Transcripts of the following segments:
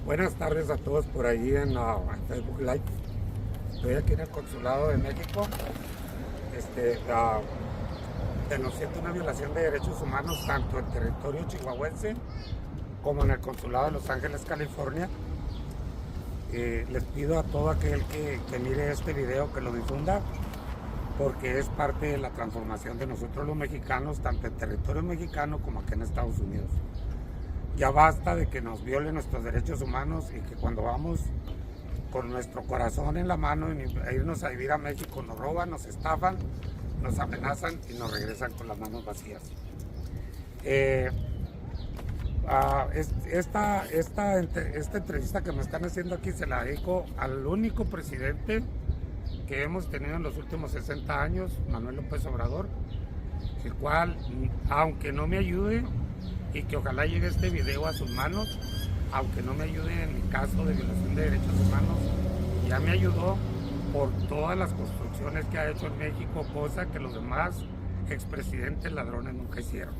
Buenas tardes a todos por ahí en Facebook Live. Estoy aquí en el Consulado de México, denunciando una violación de derechos humanos tanto en territorio chihuahuense como en el Consulado de Los Ángeles, California. Les pido a todo aquel que mire este video que lo difunda, porque es parte de la transformación de nosotros los mexicanos, tanto en territorio mexicano como aquí en Estados Unidos. Ya basta de que nos violen nuestros derechos humanos y que cuando vamos con nuestro corazón en la mano a irnos a vivir a México nos roban, nos estafan, nos amenazan y nos regresan con las manos vacías. Esta entrevista que me están haciendo aquí se la dedico al único presidente que hemos tenido en los últimos 60 años, Manuel López Obrador, el cual, aunque no me ayude, y que ojalá llegue este video a sus manos, aunque no me ayude en el caso de violación de derechos humanos, ya me ayudó por todas las construcciones que ha hecho en México, cosa que los demás expresidentes ladrones nunca hicieron.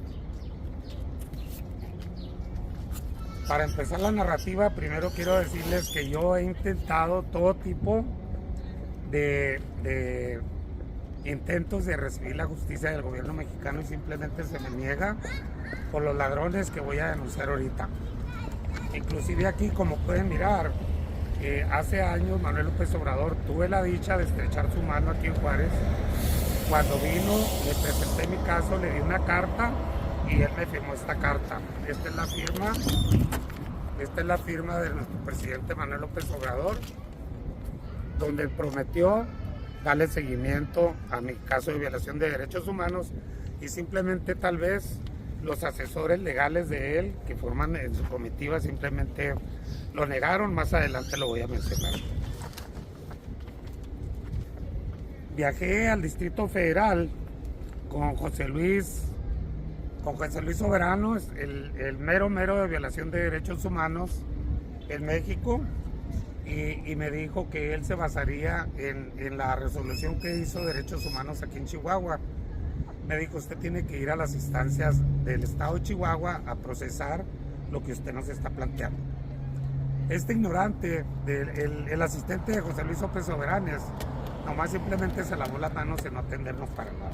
Para empezar la narrativa, primero quiero decirles que yo he intentado todo tipo de intentos de recibir la justicia del gobierno mexicano y simplemente se me niega por los ladrones que voy a denunciar ahorita. Inclusive aquí, como pueden mirar, hace años Manuel López Obrador tuve la dicha de estrechar su mano aquí en Juárez. Cuando vino, le presenté mi caso, le di una carta y él me firmó esta carta. Esta es la firma de nuestro presidente Manuel López Obrador, donde prometió darle seguimiento a mi caso de violación de derechos humanos, y simplemente tal vez los asesores legales de él que forman en su comitiva simplemente lo negaron. Más adelante lo voy a mencionar. Viajé al Distrito Federal con José Luis Soberano, el mero de violación de derechos humanos en México, y me dijo que él se basaría en la resolución que hizo Derechos Humanos aquí en Chihuahua. Me dijo: usted tiene que ir a las instancias del estado de Chihuahua a procesar lo que usted nos está planteando. Este ignorante, el asistente de José Luis López Soberanes, nomás simplemente se lavó las manos en no atendernos para nada.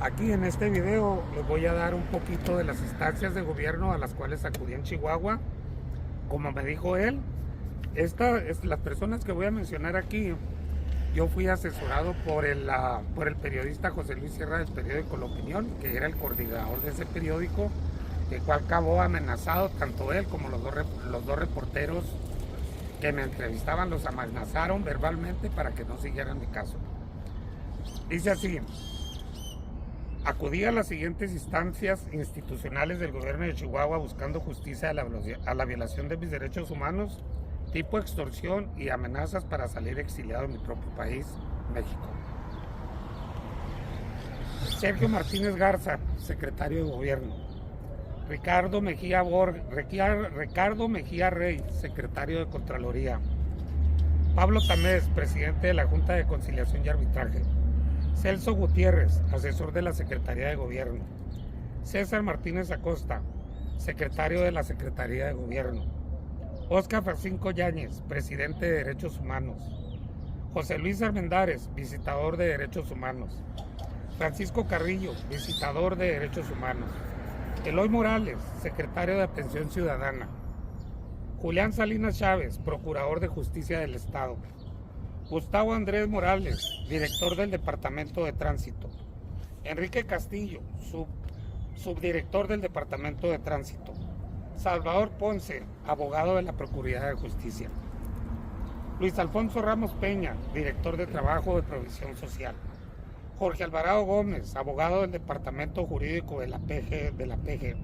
Aquí en este video les voy a dar un poquito de las instancias de gobierno a las cuales acudí en Chihuahua. Como me dijo él, las personas que voy a mencionar aquí, yo fui asesorado por el periodista José Luis Sierra del periódico La Opinión, que era el coordinador de ese periódico, el cual acabó amenazado, tanto él como los dos reporteros que me entrevistaban, los amenazaron verbalmente para que no siguieran mi caso. Dice así: acudí a las siguientes instancias institucionales del gobierno de Chihuahua buscando justicia a la violación de mis derechos humanos, tipo extorsión y amenazas para salir exiliado de mi propio país, México. Sergio Martínez Garza, secretario de Gobierno. Ricardo Mejía Rey, secretario de Contraloría. Pablo Tamés, presidente de la Junta de Conciliación y Arbitraje. Celso Gutiérrez, asesor de la Secretaría de Gobierno. César Martínez Acosta, secretario de la Secretaría de Gobierno. Óscar Francisco Yáñez, presidente de Derechos Humanos. José Luis Armendáriz, visitador de Derechos Humanos. Francisco Carrillo, visitador de Derechos Humanos. Eloy Morales, secretario de Atención Ciudadana. Julián Salinas Chávez, procurador de Justicia del Estado. Gustavo Andrés Morales, director del Departamento de Tránsito. Enrique Castillo, subdirector del Departamento de Tránsito. Salvador Ponce, abogado de la Procuraduría de Justicia. Luis Alfonso Ramos Peña, director de Trabajo de Provisión Social. Jorge Alvarado Gómez, abogado del Departamento Jurídico de la PG.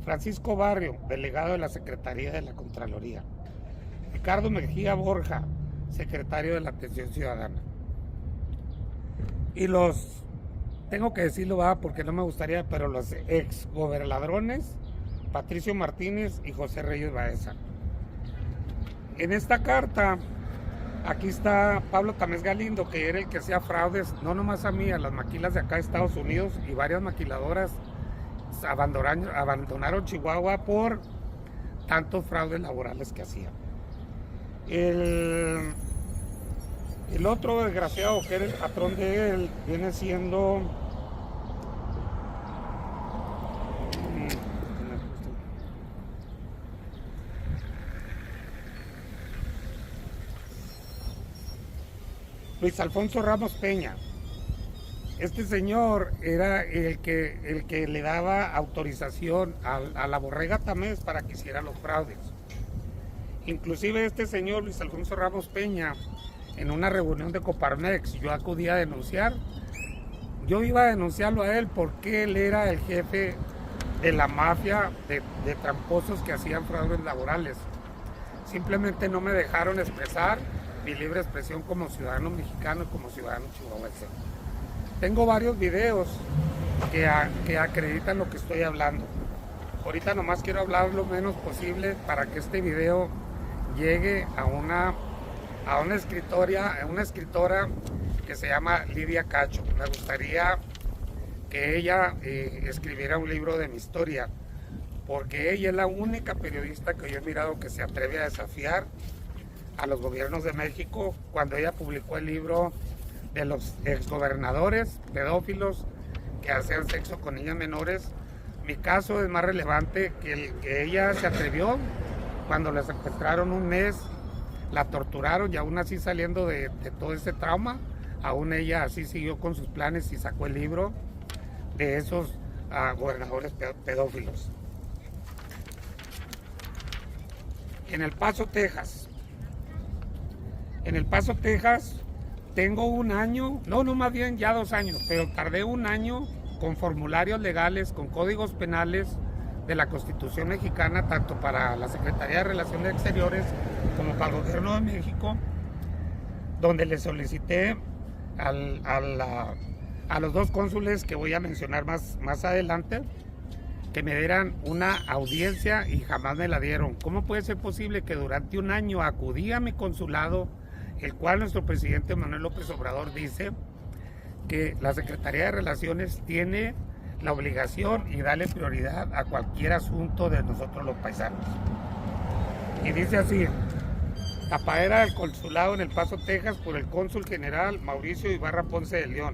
Francisco Barrio, delegado de la Secretaría de la Contraloría. Ricardo Mejía Borja, secretario de la Atención Ciudadana. Y tengo que decirlo, porque no me gustaría, pero los ex gobernaladrones, Patricio Martínez y José Reyes Baeza. En esta carta, aquí está Pablo Tamés Galindo, que era el que hacía fraudes, no nomás a mí, a las maquilas de acá de Estados Unidos, y varias maquiladoras abandonaron Chihuahua por tantos fraudes laborales que hacían. El otro desgraciado, que era el patrón de él, viene siendo Luis Alfonso Ramos Peña. Este señor era el que le daba autorización a la Borrega Tamés para que hiciera los fraudes. Inclusive este señor Luis Alfonso Ramos Peña, en una reunión de Coparmex, yo acudí a denunciar. Yo iba a denunciarlo a él porque él era el jefe de la mafia de tramposos que hacían fraudes laborales. Simplemente no me dejaron expresar mi libre expresión como ciudadano mexicano y como ciudadano chihuahuense. Tengo varios videos que acreditan lo que estoy hablando. Ahorita nomás quiero hablar lo menos posible para que este video llegue a una escritora que se llama Lidia Cacho. Me gustaría que ella escribiera un libro de mi historia, porque ella es la única periodista que yo he mirado que se atreve a desafiar a los gobiernos de México cuando ella publicó el libro de los exgobernadores pedófilos que hacían sexo con niñas menores. Mi caso es más relevante que ella se atrevió cuando la secuestraron un mes, la torturaron y aún así saliendo de todo ese trauma, aún ella así siguió con sus planes y sacó el libro de esos gobernadores pedófilos. En El Paso, Texas. En El Paso, Texas, tengo un año, no más bien ya 2 años, pero tardé un año con formularios legales, con códigos penales de la Constitución mexicana, tanto para la Secretaría de Relaciones Exteriores como para el Gobierno de México, donde le solicité a los 2 cónsules que voy a mencionar más adelante, que me dieran una audiencia y jamás me la dieron. ¿Cómo puede ser posible que durante un año acudí a mi consulado, el cual nuestro presidente Manuel López Obrador dice que la Secretaría de Relaciones tiene la obligación y darle prioridad a cualquier asunto de nosotros los paisanos? Y dice así: tapadera del consulado en El Paso, Texas, por el cónsul general Mauricio Ibarra Ponce de León.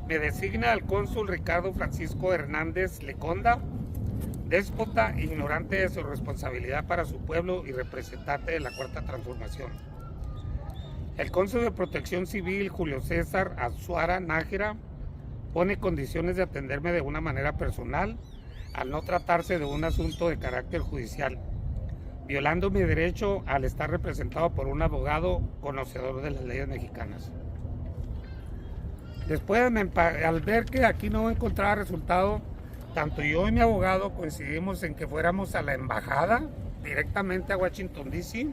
Me designa al cónsul Ricardo Francisco Hernández Leconda, déspota, ignorante de su responsabilidad para su pueblo y representante de la Cuarta Transformación. El cónsul de Protección Civil Julio César Azuara Nájera pone condiciones de atenderme de una manera personal al no tratarse de un asunto de carácter judicial, violando mi derecho al estar representado por un abogado conocedor de las leyes mexicanas. Después, al ver que aquí no encontraba resultado, tanto yo y mi abogado coincidimos en que fuéramos a la embajada, directamente a Washington, D.C.,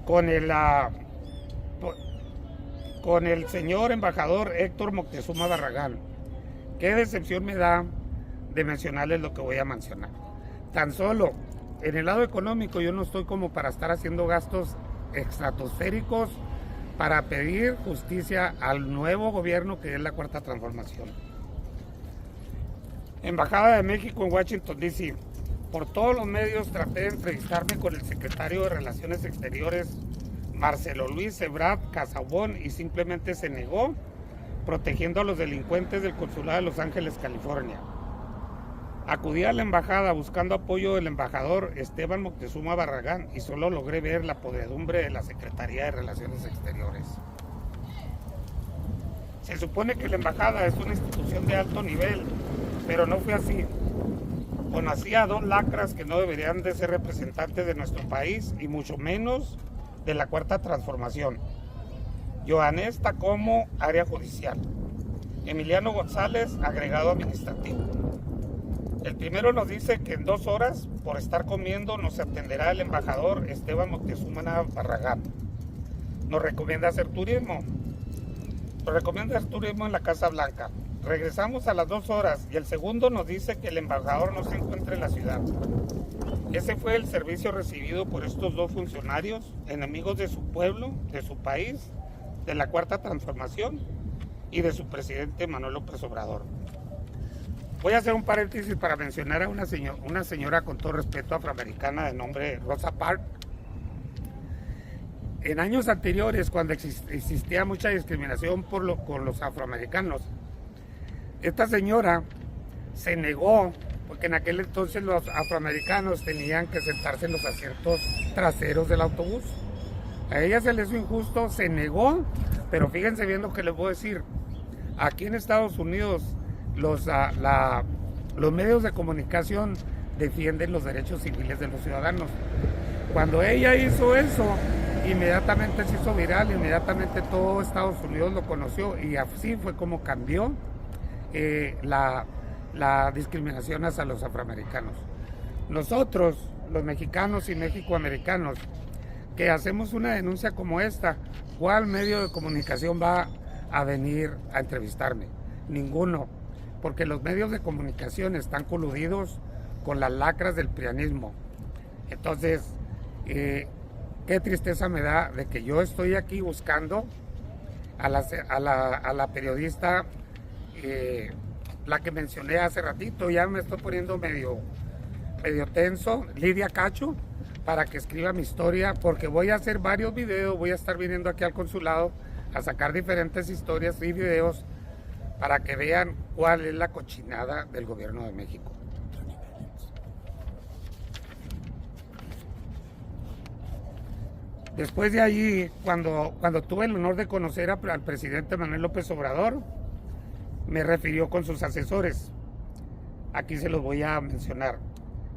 con el señor embajador Héctor Moctezuma Barragán. Qué decepción me da de mencionarles lo que voy a mencionar. Tan solo en el lado económico yo no estoy como para estar haciendo gastos estratosféricos para pedir justicia al nuevo gobierno que es la Cuarta Transformación. Embajada de México en Washington, D.C. Por todos los medios traté de entrevistarme con el secretario de Relaciones Exteriores, Marcelo Luis Ebrard Casabón, y simplemente se negó, protegiendo a los delincuentes del Consulado de Los Ángeles, California. Acudí a la embajada buscando apoyo del embajador Esteban Moctezuma Barragán y solo logré ver la podredumbre de la Secretaría de Relaciones Exteriores. Se supone que la embajada es una institución de alto nivel, pero no fue así. Conocí a 2 lacras que no deberían de ser representantes de nuestro país y mucho menos de la Cuarta Transformación. Joanés Tacomo, área judicial. Emiliano González, agregado administrativo. El primero nos dice que en 2 horas, por estar comiendo, nos atenderá el embajador Esteban Moctezuma Barragán. Nos recomienda hacer turismo. Nos recomienda hacer turismo en la Casa Blanca. Regresamos a las 2 horas y el segundo nos dice que el embajador no se encuentra en la ciudad. Ese fue el servicio recibido por estos 2 funcionarios, enemigos de su pueblo, de su país, de la Cuarta Transformación y de su presidente Manuel López Obrador. Voy a hacer un paréntesis para mencionar a una señora con todo respeto afroamericana de nombre Rosa Parks. En años anteriores, cuando existía mucha discriminación con los afroamericanos, esta señora se negó, porque en aquel entonces los afroamericanos tenían que sentarse en los asientos traseros del autobús. A ella se le hizo injusto, se negó, pero fíjense bien lo que les voy a decir. Aquí en Estados Unidos los medios de comunicación defienden los derechos civiles de los ciudadanos. Cuando ella hizo eso, inmediatamente se hizo viral, inmediatamente todo Estados Unidos lo conoció y así fue como cambió la discriminación hacia los afroamericanos. Nosotros, los mexicanos y mexicoamericanos, que hacemos una denuncia como esta, ¿cuál medio de comunicación va a venir a entrevistarme? Ninguno, porque los medios de comunicación están coludidos con las lacras del prianismo. Entonces, qué tristeza me da de que yo estoy aquí buscando a la periodista, la que mencioné hace ratito, ya me estoy poniendo medio tenso, Lidia Cacho, para que escriba mi historia, porque voy a hacer varios videos, voy a estar viniendo aquí al consulado a sacar diferentes historias y videos para que vean cuál es la cochinada del gobierno de México. Después de allí, cuando tuve el honor de conocer al presidente Manuel López Obrador, me refirió con sus asesores. Aquí se los voy a mencionar.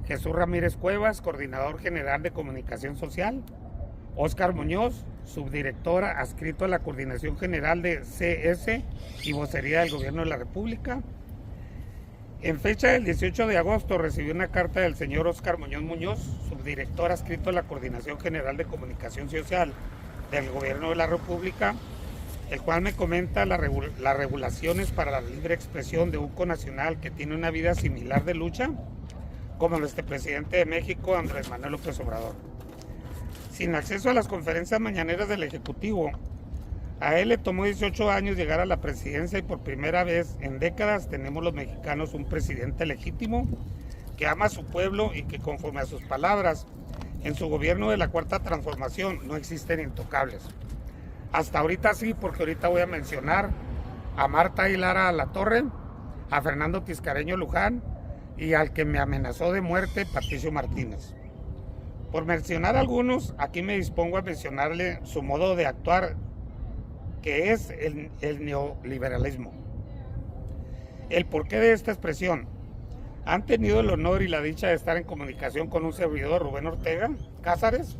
Jesús Ramírez Cuevas, coordinador general de comunicación social. Óscar Muñoz, subdirectora adscrito a la Coordinación General de CS y Vocería del Gobierno de la República. En fecha del 18 de agosto recibí una carta del señor Óscar Muñoz, subdirector adscrito a la Coordinación General de Comunicación Social del Gobierno de la República, el cual me comenta las regulaciones para la libre expresión de un connacional que tiene una vida similar de lucha como nuestro presidente de México, Andrés Manuel López Obrador. Sin acceso a las conferencias mañaneras del Ejecutivo, a él le tomó 18 años llegar a la presidencia y por primera vez en décadas tenemos los mexicanos un presidente legítimo que ama a su pueblo y que conforme a sus palabras, en su gobierno de la Cuarta Transformación no existen intocables. Hasta ahorita sí, porque ahorita voy a mencionar a Marta Aguilar Alatorre, a Fernando Tiscareño Luján y al que me amenazó de muerte, Patricio Martínez. Por mencionar algunos, aquí me dispongo a mencionarle su modo de actuar, que es el neoliberalismo. El porqué de esta expresión: han tenido el honor y la dicha de estar en comunicación con un servidor, Rubén Ortega Cázares,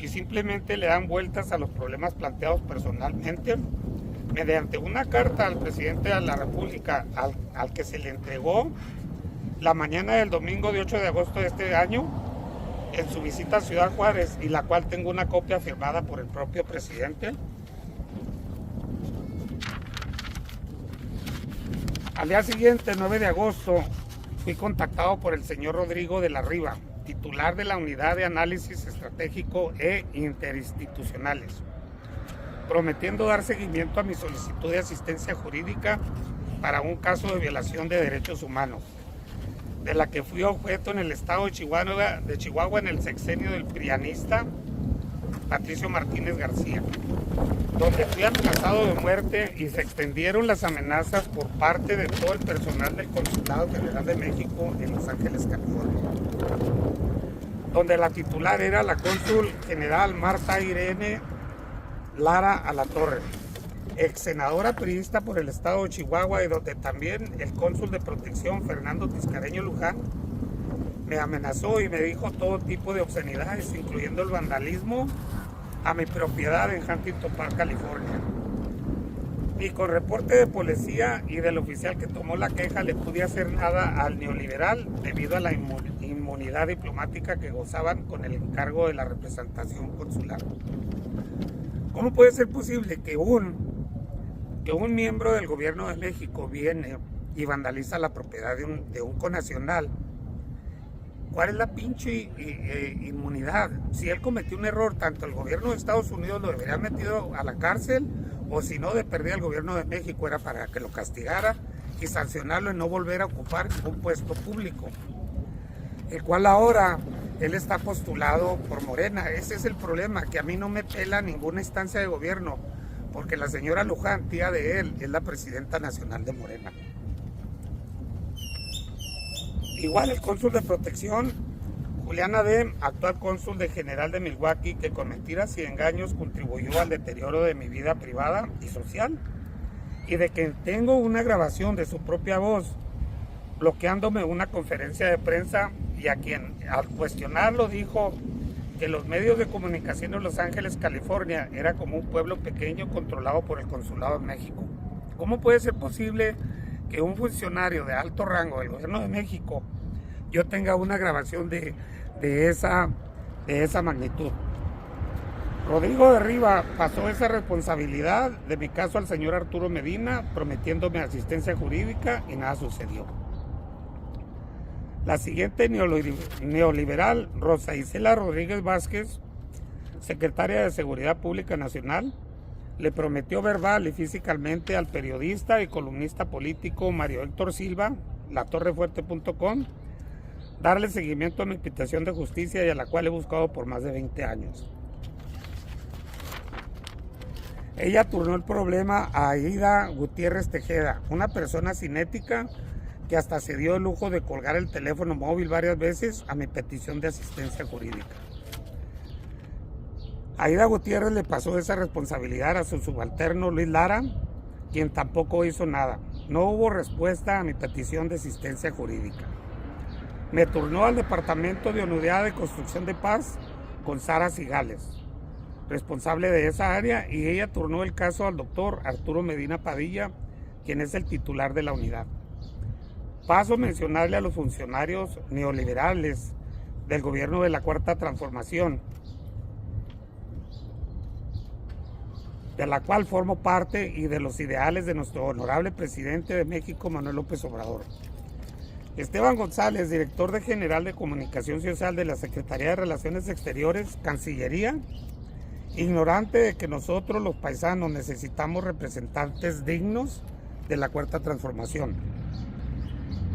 y simplemente le dan vueltas a los problemas planteados personalmente mediante una carta al presidente de la República al que se le entregó la mañana del domingo de 8 de agosto de este año en su visita a Ciudad Juárez, y la cual tengo una copia firmada por el propio presidente. Al día siguiente, 9 de agosto, fui contactado por el señor Rodrigo de la Riva, titular de la Unidad de Análisis Estratégico e Interinstitucionales, prometiendo dar seguimiento a mi solicitud de asistencia jurídica para un caso de violación de derechos humanos, de la que fui objeto en el estado de Chihuahua en el sexenio del prianista Patricio Martínez García, donde fui amenazado de muerte y se extendieron las amenazas por parte de todo el personal del Consulado General de México en Los Ángeles, California, donde la titular era la cónsul general Marta Irene Lara Alatorre, ex senadora periodista por el estado de Chihuahua, y donde también el cónsul de protección Fernando Tiscareño Luján me amenazó y me dijo todo tipo de obscenidades, incluyendo el vandalismo a mi propiedad en Huntington Park, California. Y con reporte de policía y del oficial que tomó la queja, le pude hacer nada al neoliberal debido a la inmunidad diplomática que gozaban con el encargo de la representación consular. ¿Cómo puede ser posible que un miembro del gobierno de México viene y vandaliza la propiedad de un connacional? ¿Cuál es la pinche inmunidad? Si él cometió un error, tanto el gobierno de Estados Unidos lo debería haber metido a la cárcel, o si no, de perdida el gobierno de México era para que lo castigara y sancionarlo en no volver a ocupar un puesto público, el cual ahora él está postulado por Morena. Ese es el problema, que a mí no me pela ninguna instancia de gobierno, porque la señora Luján, tía de él, es la presidenta nacional de Morena. Igual el cónsul de protección, Julián Adem, actual cónsul general de Milwaukee, que con mentiras y engaños contribuyó al deterioro de mi vida privada y social, y de que tengo una grabación de su propia voz bloqueándome una conferencia de prensa, y a quien al cuestionarlo dijo que los medios de comunicación de Los Ángeles, California, era como un pueblo pequeño controlado por el consulado de México. ¿Cómo puede ser posible que un funcionario de alto rango del gobierno de México yo tenga una grabación de esa magnitud? Rodrigo de Riva pasó esa responsabilidad de mi caso al señor Arturo Medina, prometiéndome asistencia jurídica, y nada sucedió. La siguiente neoliberal, Rosa Isela Rodríguez Vázquez, secretaria de Seguridad Pública Nacional, le prometió verbal y físicamente al periodista y columnista político Mario Héctor Silva, latorrefuerte.com, darle seguimiento a mi petición de justicia, y a la cual he buscado por más de 20 años. Ella turnó el problema a Aida Gutiérrez Tejeda, una persona sin ética que hasta se dio el lujo de colgar el teléfono móvil varias veces a mi petición de asistencia jurídica. Aida Gutiérrez le pasó esa responsabilidad a su subalterno Luis Lara, quien tampoco hizo nada. No hubo respuesta a mi petición de asistencia jurídica. Me turnó al Departamento de Unidad de Construcción de Paz con Sara Cigales, responsable de esa área, y ella turnó el caso al doctor Arturo Medina Padilla, quien es el titular de la unidad. Paso a mencionarle a los funcionarios neoliberales del gobierno de la Cuarta Transformación, de la cual formo parte, y de los ideales de nuestro honorable presidente de México, Manuel López Obrador. Esteban González, director general de Comunicación Social de la Secretaría de Relaciones Exteriores, Cancillería, ignorante de que nosotros los paisanos necesitamos representantes dignos de la Cuarta Transformación.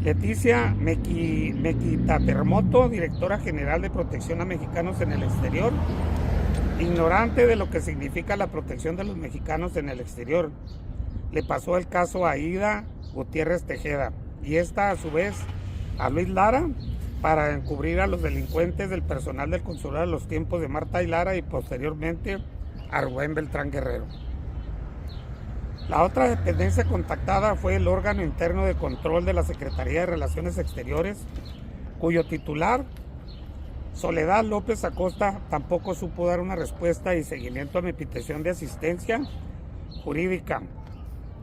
Leticia Mequitapermoto, directora general de Protección a Mexicanos en el Exterior, ignorante de lo que significa la protección de los mexicanos en el exterior. Le pasó el caso a Aida Gutiérrez Tejeda, y esta a su vez a Luis Lara, para encubrir a los delincuentes del personal del consulado de los tiempos de Marta y Lara, y posteriormente a Rubén Beltrán Guerrero. La otra dependencia contactada fue el órgano interno de control de la Secretaría de Relaciones Exteriores, cuyo titular, Soledad López Acosta, tampoco supo dar una respuesta y seguimiento a mi petición de asistencia jurídica,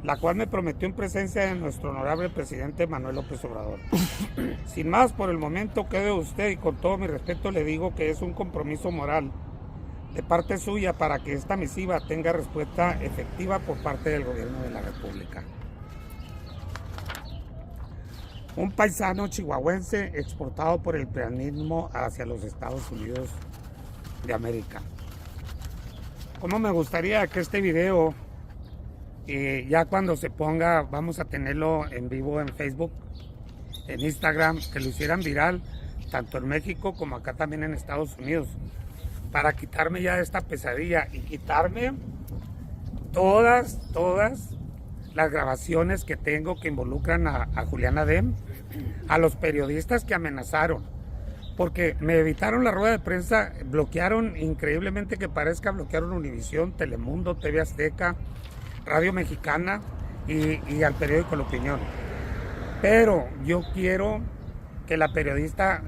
la cual me prometió en presencia de nuestro honorable presidente Manuel López Obrador. Sin más, por el momento quede usted, y con todo mi respeto le digo que es un compromiso moral de parte suya para que esta misiva tenga respuesta efectiva por parte del gobierno de la República. Un paisano chihuahuense exportado por el peronismo hacia los Estados Unidos de América. Cómo me gustaría que este video, ya cuando se ponga, vamos a tenerlo en vivo en Facebook, en Instagram, que lo hicieran viral, tanto en México como acá también en Estados Unidos, para quitarme ya esta pesadilla y quitarme todas las grabaciones que tengo que involucran a Julián Adem, a los periodistas que amenazaron, porque me evitaron la rueda de prensa, bloquearon, increíblemente que parezca, bloquearon Univisión, Telemundo, TV Azteca, Radio Mexicana y al periódico La Opinión. Pero yo quiero que la periodista,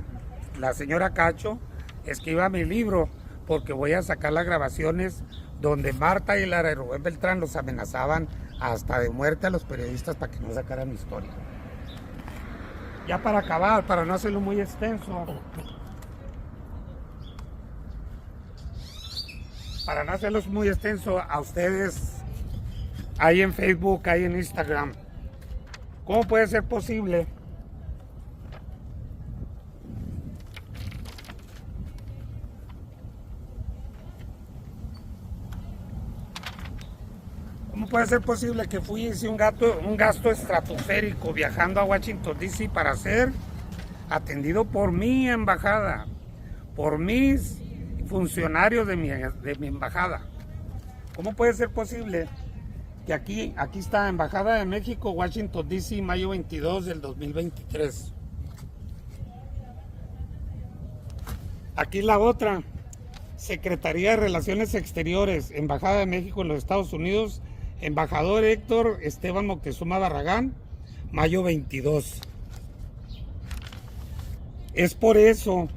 la señora Cacho, escriba mi libro, porque voy a sacar las grabaciones donde Marta y Lara y Rubén Beltrán los amenazaban hasta de muerte a los periodistas para que no sacaran historia. Ya para acabar, para no hacerlo muy extenso, a ustedes, ahí en Facebook, ahí en Instagram, ¿cómo puede ser posible puede ser posible que fui y hice un gasto estratosférico viajando a Washington, D.C. para ser atendido por mi embajada, por mis funcionarios de mi embajada? ¿Cómo puede ser posible que aquí está Embajada de México, Washington, D.C., mayo 22 del 2023? Aquí la otra, Secretaría de Relaciones Exteriores, Embajada de México en los Estados Unidos, embajador Héctor Esteban Moctezuma Barragán, mayo 22. Es por eso